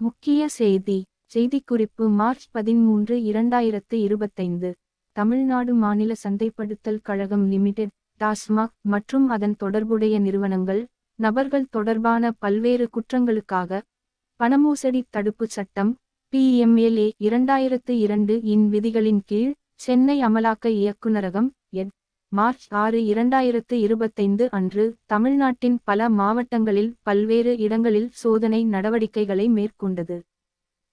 முக்கிய செய்திக்குறிப்பு மார்ச் 13, 2025. தமிழ்நாடு மாநில சந்தைப்படுத்தல் கழகம் லிமிடெட், டாஸ்மாக் மற்றும் அதன் தொடர்புடைய நிறுவனங்கள், நபர்கள் தொடர்பான பல்வேறு குற்றங்களுக்காக பணமோசடி தடுப்புச் சட்டம் PMLA 2002 இன் விதிகளின் கீழ் சென்னை அமலாக்க இயக்குநரகம் மார்ச் 6, 2025 அன்று தமிழ்நாட்டின் பல மாவட்டங்களில் பல்வேறு இடங்களில் சோதனை நடவடிக்கைகளை மேற்கொண்டது.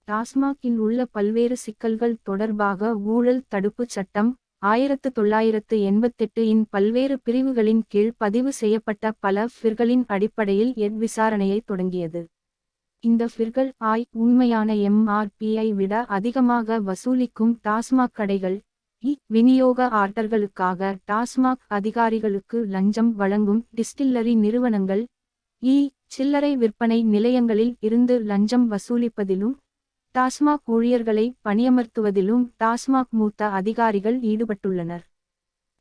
டாஸ்மாகில் உள்ள பல்வேறு சிக்கல்கள் தொடர்பாக ஊழல் தடுப்புச் சட்டம் 1988 இன் பல்வேறு பிரிவுகளின் கீழ் பதிவு செய்யப்பட்ட பல ஃபிர்களின் அடிப்படையில் விசாரணையை தொடங்கியது. இந்த ஃபிர்கள் உண்மையான MRP-ஐ விட அதிகமாக வசூலிக்கும் டாஸ்மாக் கடைகள், விநியோக ஆர்டர்களுக்காக டாஸ்மாக் அதிகாரிகளுக்கு லஞ்சம் வழங்கும் டிஸ்டில்லரி நிறுவனங்கள், சில்லறை விற்பனை நிலையங்களில் இருந்து லஞ்சம் வசூலிப்பதிலும் டாஸ்மாக் ஊழியர்களை பணியமர்த்துவதிலும் டாஸ்மாக் மூத்த அதிகாரிகள் ஈடுபட்டுள்ளனர்.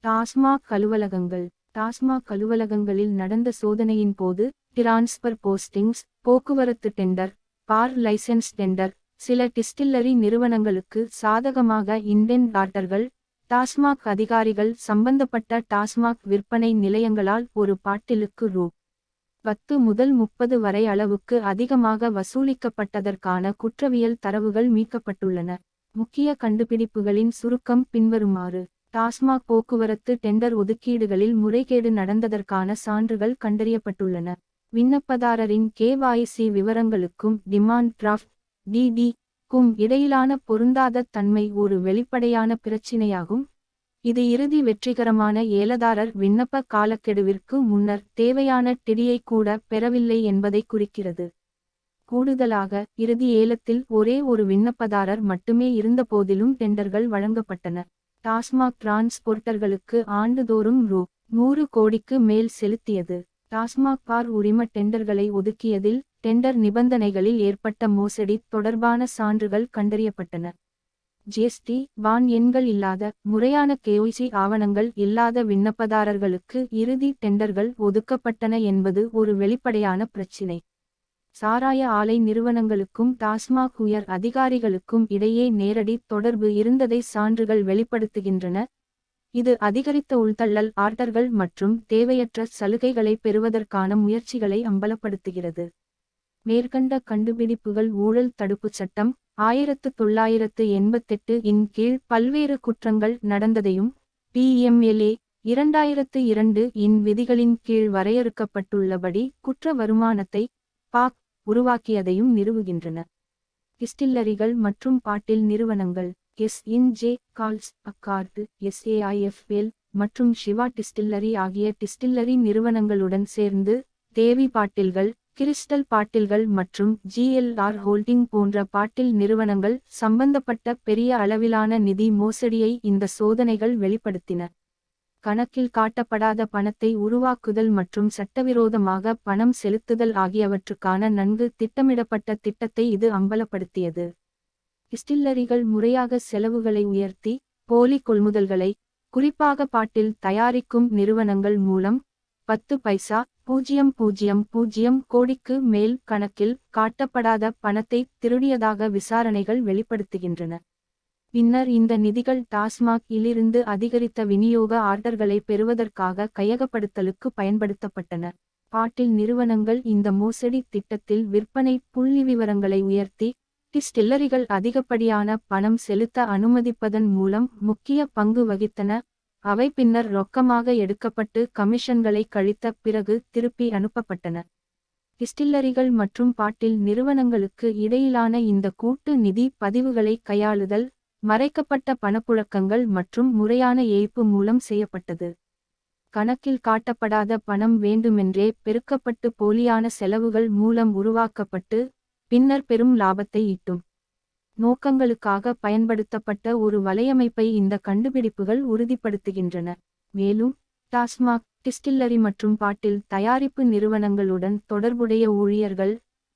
டாஸ்மாக் அலுவலகங்களில் நடந்த சோதனையின் போது டிரான்ஸ்பர் போஸ்டிங்ஸ், போக்குவரத்து டெண்டர், பார் லைசென்ஸ் டெண்டர், சில டிஸ்டில்லரி நிறுவனங்களுக்கு சாதகமாக இண்டென்ட் ஆர்டர்கள், டாஸ்மாக் அதிகாரிகள் சம்பந்தப்பட்ட டாஸ்மாக் விற்பனை நிலையங்களால் ஒரு பாட்டிலுக்கு ரூ. 10 முதல் 30 வரை அளவுக்கு அதிகமாக வசூலிக்கப்பட்டதற்கான குற்றவியல் தரவுகள் மீட்கப்பட்டுள்ளன. முக்கிய கண்டுபிடிப்புகளின் சுருக்கம் பின்வருமாறு. டாஸ்மாக் போக்குவரத்து டெண்டர் ஒதுக்கீடுகளில் முறைகேடு நடந்ததற்கான சான்றுகள் கண்டறியப்பட்டுள்ளன. விண்ணப்பதாரரின் KYC விவரங்களுக்கும் டிமாண்ட் டிராஃப்ட் DD-க்கும் இடையிலான பொருந்தாத தன்மை ஒரு வெளிப்படையான பிரச்சினையாகும். இது இறுதி வெற்றிகரமான ஏலதாரர் விண்ணப்ப காலக்கெடுவிற்கு முன்னர் தேவையான டிடியை கூட பெறவில்லை என்பதை குறிக்கிறது. கூடுதலாக, இறுதி ஏலத்தில் ஒரே ஒரு விண்ணப்பதாரர் மட்டுமே இருந்தபோதிலும் டெண்டர்கள் வழங்கப்பட்டன. டாஸ்மாக் டிரான்ஸ்போர்ட்டர்களுக்கு ஆண்டுதோறும் ரூ. 100 கோடிக்கு மேல் செலுத்தியது. டாஸ்மாக் பார் உரிம டெண்டர்களை ஒதுக்கியதில் டெண்டர் நிபந்தனைகளில் ஏற்பட்ட மோசடி தொடர்பான சான்றுகள் கண்டறியப்பட்டன. GST வான் எண்கள் இல்லாத, முறையான KYC ஆவணங்கள் இல்லாத விண்ணப்பதாரர்களுக்கு இறுதி டெண்டர்கள் ஒதுக்கப்பட்டன என்பது ஒரு வெளிப்படையான பிரச்சினை. சாராய ஆலை நிறுவனங்களுக்கும் டாஸ்மாக் உயர் அதிகாரிகளுக்கும் இடையே நேரடி தொடர்பு இருந்ததை சான்றுகள் வெளிப்படுத்துகின்றன. இது அதிகரித்த உள்தள்ளல் ஆர்டர்கள் மற்றும் தேவையற்ற சலுகைகளை பெறுவதற்கான முயற்சிகளை அம்பலப்படுத்துகிறது. மேற்கண்ட கண்டுபிடிப்புகள் ஊழல் தடுப்புச் சட்டம் 1988 இன் கீழ் பல்வேறு குற்றங்கள் நடந்ததையும், PMLA 2002 இன் விதிகளின் கீழ் வரையறுக்கப்பட்டுள்ளபடி குற்ற வருமானத்தை உருவாக்கியதையும் நிறுவுகின்றன. டிஸ்டில்லரிகள் மற்றும் பாட்டில் நிறுவனங்கள் S&J கால்ஸ் அக்கார்ட், SAIFL மற்றும் சிவா டிஸ்டில்லரி ஆகிய டிஸ்டில்லரி நிறுவனங்களுடன் சேர்ந்து தேவி பாட்டில்கள், கிறிஸ்டல் பாட்டில்கள் மற்றும் GLR ஹோல்டிங் போன்ற பாட்டில் நிறுவனங்கள் சம்பந்தப்பட்ட பெரிய அளவிலான நிதி மோசடியை இந்த சோதனைகள் வெளிப்படுத்தின. கணக்கில் காட்டப்படாத பணத்தை உருவாக்குதல் மற்றும் சட்டவிரோதமாக பணம் செலுத்துதல் ஆகியவற்றுக்கான நன்கு திட்டமிடப்பட்ட திட்டத்தை இது அம்பலப்படுத்தியது. டிஸ்டில்லரிகள் முறையாக செலவுகளை உயர்த்தி, போலி கொள்முதல்களை, குறிப்பாக பாட்டில் தயாரிக்கும் நிறுவனங்கள் மூலம் 10 பைசா (0.00 கோடிக்கு மேல் கணக்கில் காட்டப்படாத பணத்தை திருடியதாக விசாரணைகள் வெளிப்படுத்துகின்றன. பின்னர் இந்த நிதிகள் டாஸ்மாக் இலிருந்து அதிகரித்த விநியோக ஆர்டர்களை பெறுவதற்காக கையகப்படுத்தலுக்கு பயன்படுத்தப்பட்டன. பாட்டில் நிறுவனங்கள் இந்த மோசடி திட்டத்தில் விற்பனை புள்ளிவிவரங்களை உயர்த்தி, டிஸ்டில்லரிகள் அதிகப்படியான பணம் செலுத்த அனுமதிப்பதன் மூலம் முக்கிய பங்கு வகித்தன. அவை பின்னர் ரொக்கமாக எடுக்கப்பட்டு கமிஷன்களை கழித்த பிறகு திருப்பி அனுப்பப்பட்டன. டிஸ்டில்லரிகள் மற்றும் பாட்டில் நிறுவனங்களுக்கு இடையிலான இந்த கூட்டு நிதி பதிவுகளை கையாளுதல், மறைக்கப்பட்ட பணப்புழக்கங்கள் மற்றும் முறையான ஏய்ப்பு மூலம் செய்யப்பட்டது. கணக்கில் காட்டப்படாத பணம் வேண்டுமென்றே பெருக்கப்பட்டு போலியான செலவுகள் மூலம் உருவாக்கப்பட்டு, பின்னர் பெரும் லாபத்தை ஈட்டும் நோக்கங்களுக்காக பயன்படுத்தப்பட்ட ஒரு வலையமைப்பை இந்த கண்டுபிடிப்புகள் உறுதிப்படுத்துகின்றன. மேலும், டாஸ்மாக், டிஸ்டில்லரி மற்றும் பாட்டில் தயாரிப்பு நிறுவனங்களுடன் தொடர்புடைய ஊழியர்கள்,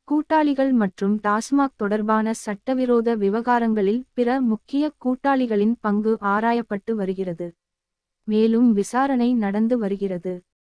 கூட்டாளிகள் மற்றும் டாஸ்மாக் தொடர்பான சட்டவிரோத விவகாரங்களில் பிற முக்கிய கூட்டாளிகளின் பங்கு ஆராயப்பட்டு வருகிறது. மேலும் விசாரணை நடந்து வருகிறது.